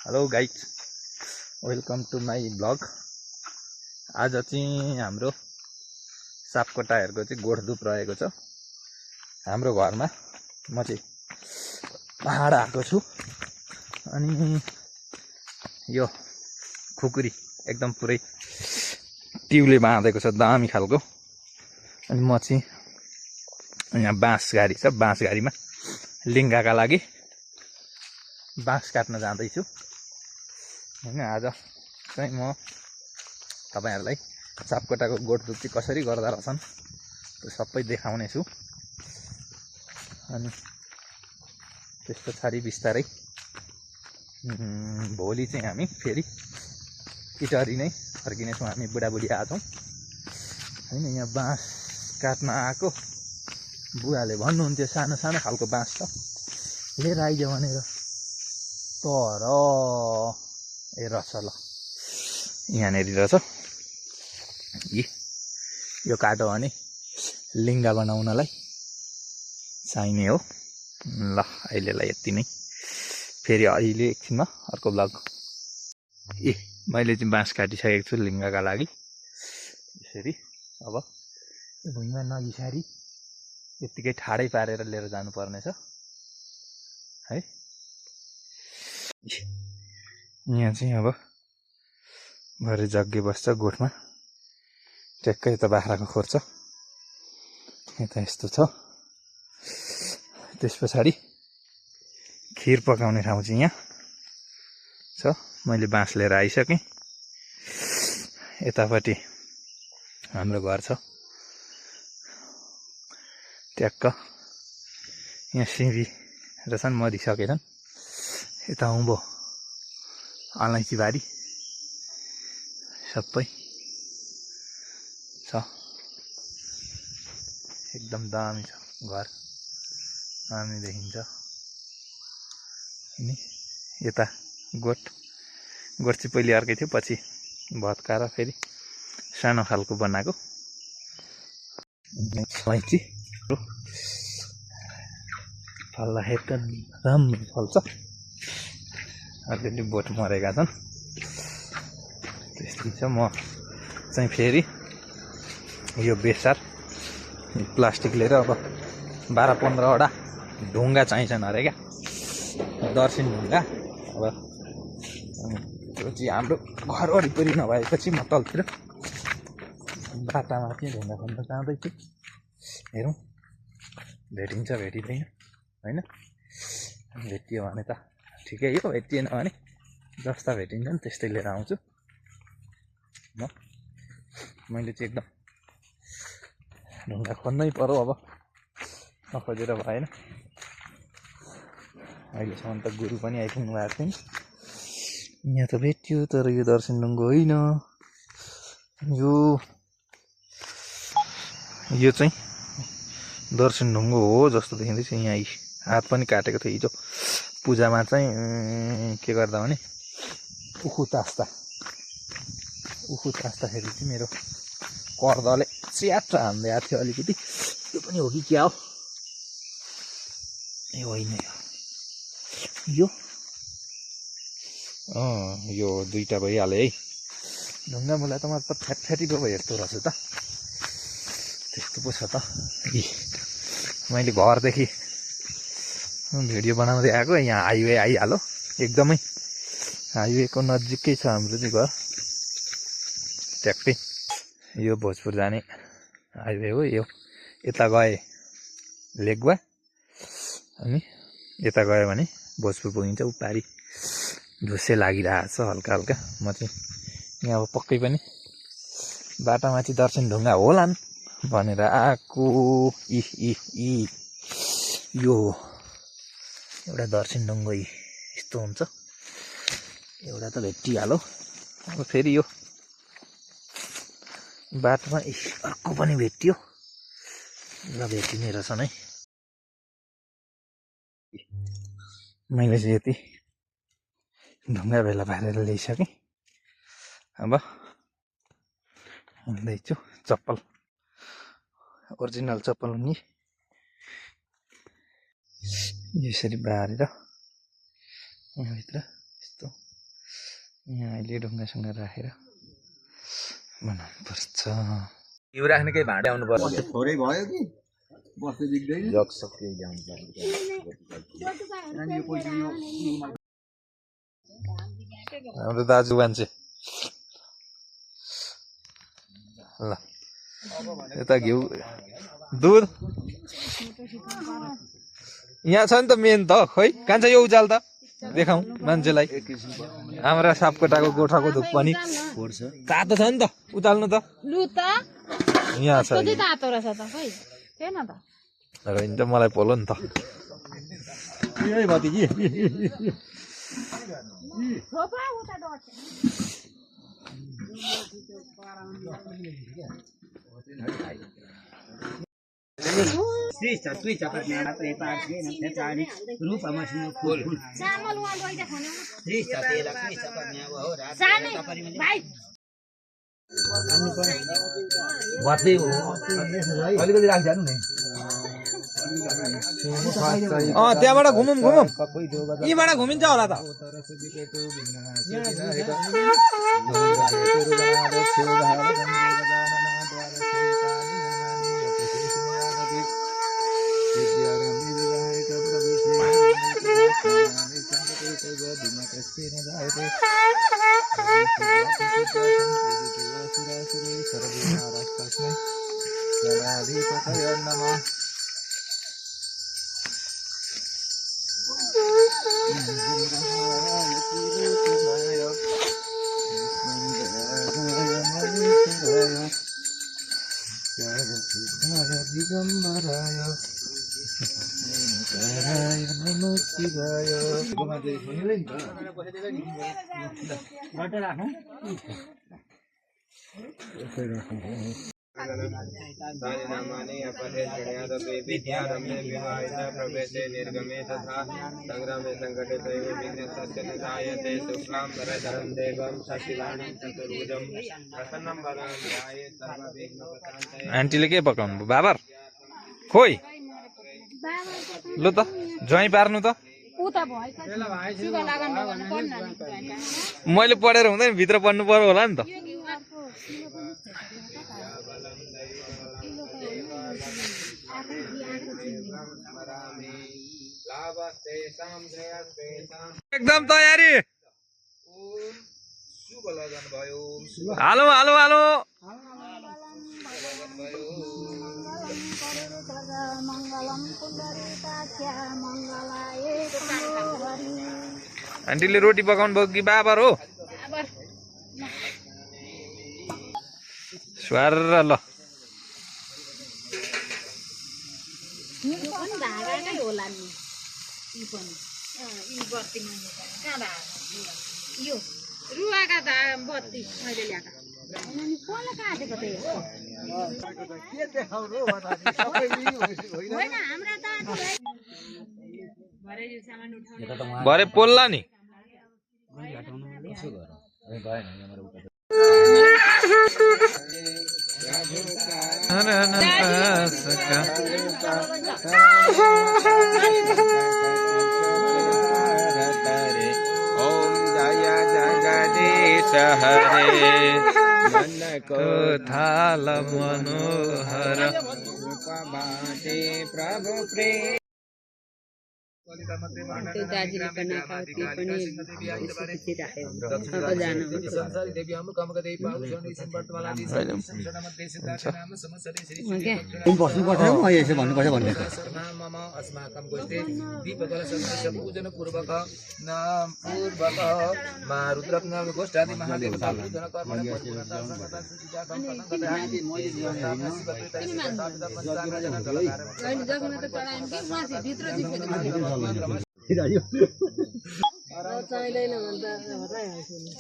Hello guys, welcome to my blog. आज चाहिँ हाम्रो सापकोटाहरूको चाहिँ गोठधुप रहेको छ। हाम्रो घरमा म चाहिँ पहाड आएको छु अनि यो खुकुरी एकदम पुरै ट्युबले बाँधेको छ, दामी खालको। अनि म चाहिँ यहाँ बाँसघारी छ, बाँसघारीमा लिङ्गाका लागि बाँस काट्न जाँदैछु हैन। आज चाहिँ म तपाईहरुलाई सापकोटाको गोठधुप चाहिँ कसरी गर्दा रहेछन् त्यो सबै देखाउने छु। अनि त्यस पछाडि बिस्तारै भोलि चाहिँ हामी फेरि इटहरी नै फर्किनेछौँ। हामी बुढाबुढी आछौँ हैन। यहाँ बाँस काट्न आएको बुवाले भन्नुहुन्थ्यो सानो सानो खालको बाँस छ लिएर आइज भनेर, तर ए रहेछ ल यहाँनिर रहेछ। यो काठो भने लिङ्गा बनाउनलाई चाहिने हो। ल अहिलेलाई यति नै, फेरि अहिले एकछिनमा अर्को ब्लग। मैले चाहिँ बाँस काटिसकेको छु लिङ्गाका लागि। यसरी अब भुइँमा नघिसारी यत्तिकै ठाडै पारेर लिएर जानुपर्ने छ है। यहाँ चाहिँ अब भरे जग्गे बस्छ गोठमा, ट्याक्कै यता बाख्राको खोर छ, यता यस्तो छ। त्यस पछाडि खिर पकाउने ठाउँ चाहिँ यहाँ छ। मैले बाँस लिएर आइसकेँ। यतापट्टि हाम्रो घर छ ट्याक्क। यहाँ सिमी रहेछन्, मरिसकेछन्। यता उँभो अलैँची बारी सबै छ, एकदम दामी छ घर, दामी देखिन्छ अनि यता गोठ चाहिँ पहिले अर्कै थियो, पछि भत्काएर फेरि सानो खालको बनाएको। अलैँची फल्दाखेरि त राम्रो फल्छ, अलिअलि बोट मरेका छन्। त्यस्तै छ। म चाहिँ फेरि यो बेसार प्लास्टिक लिएर अब 12-15वटा ढुङ्गा चाहिन्छन् अरे क्या, दर्सिन ढुङ्गा। अब त्यो चाहिँ हाम्रो घर वरिपरि नभएपछि म तलतिर बाटामा चाहिँ ढुङ्गा खन्न जाँदैछु। हेरौँ भेटिन्छ भेटिँदैन होइन। भेटियो भने त ठिकै हो, भेटिएन भने जस्ता भेटिन्छन् त्यस्तै लिएर आउँछु म। मैले चाहिँ एकदम ढुङ्गा खोज्नै पर्यो, अब नखोजेर भएन। अहिलेसम्म त गुरु पनि आइपुग्नु भएको थिएन। यहाँ त भेटियो, तर यो दर्शन ढुङ्गो होइन। यो चाहिँ दर्शन ढुङ्गो हो जस्तो देखिँदैछ। यहाँ हात पनि काटेको थियो हिजो पूजामा चाहिँ, के गर्दा भने उखु तास्दाखेरि चाहिँ मेरो कर्दले च्याट हान्दै आएको थियो अलिकति। त्यो पनि हो कि क्या हो, ए होइन यो दुईटा भइहाल्यो है। ढुङ्गा मुला त मतलब फ्याटी पो हेर्दो रहेछ त, त्यस्तो पो छ त। मैले घरदेखि भिडियो बनाउँदै आएको, यहाँ हाइवे आइहाल्यो, एकदमै हाइवेको नजिकै छ हाम्रो चाहिँ घर। ट्याक्कै यो भोजपुर जाने हाइवे हो यो। यता गए लेगवा अनि यता गयो भने भोजपुर पुगिन्छ। उपारि झुसे लागिरहेको छ हल्का हल्का। म चाहिँ यहाँ अब पक्कै पनि बाटामा चाहिँ दर्शन ढुङ्गा होलान् भनेर आएको। यो एउटा दर्शन ढुङ्गो यस्तो हुन्छ, एउटा त भेटिहाल्यो। अब फेरि यो बाटोमा अर्को पनि भेटियो, ल भेटिने रहेछन् है। मैले चाहिँ यति ढुङ्गा भेला पारेर ल्याइसकेँ। अब हिँड्दैछु, चप्पल ओरिजिनल चप्पल हुने यसरी बारेर यहाँभित्र यस्तो यहाँ अहिले ढुङ्गासँग राखेर बनाउनु पर्छ। यो राख्ने केही भाँडा आउनु पर्छ। थोरै भयो कि बस्नु दिँदैन। जग सक्यो ल्याउनु पर्छ। हाम्रो दाजु मान्छे ल यता घिउ दुध यहाँ छ नि त मेन त खै कान्छ यो उचाल त देखाउँ मान्छेलाई। हाम्रा सापकोटाको गोठाको धुप पनि तातो छ नि त उचाल्नु त यहाँ छ र मलाई पोलो नि त यही भतिजी अलिकति राखिदिनु नि। त्यहाँबाट घुमौँ घुमौँ यहीँबाट घुमिन्छ होला त। निर्गमे तथा संग्रामे संकटे विघ्नस्य निधायते शुक्लां वरदरं देवं शशिवर्णं चतुर्भुजं प्रसन्नं वदनं ध्यायेत् सर्वविघ्नोपशान्तये। आन्टीले के पकाउनु भयो बाबर खोइ लु त ज्वाइँ पार्नु त। मैले पढेर हुँदैन भित्र पढ्नु पर्यो होला नि त। एकदम तयारी हालो हालो हालो आन्टीले रोटी पकाउनु भयो कि बाबर हो स्वार ल रुवाका त बत्ती मैले ल्याएको भरे पोल्ला नि ओम जय जगदीश हरे मन को थाल मनोहर प्रभु प्रेम त्यो दाजुले बनाएको त्यो पनि यसपछि राख्यो सबैजना बस्नुपर्छ यसो भन्नुपर्छ भन्ने जगमा त चलायौँ कि माथि भित्र चाहिँ चाहिँदैन भने त हटाइहाल्छु नि।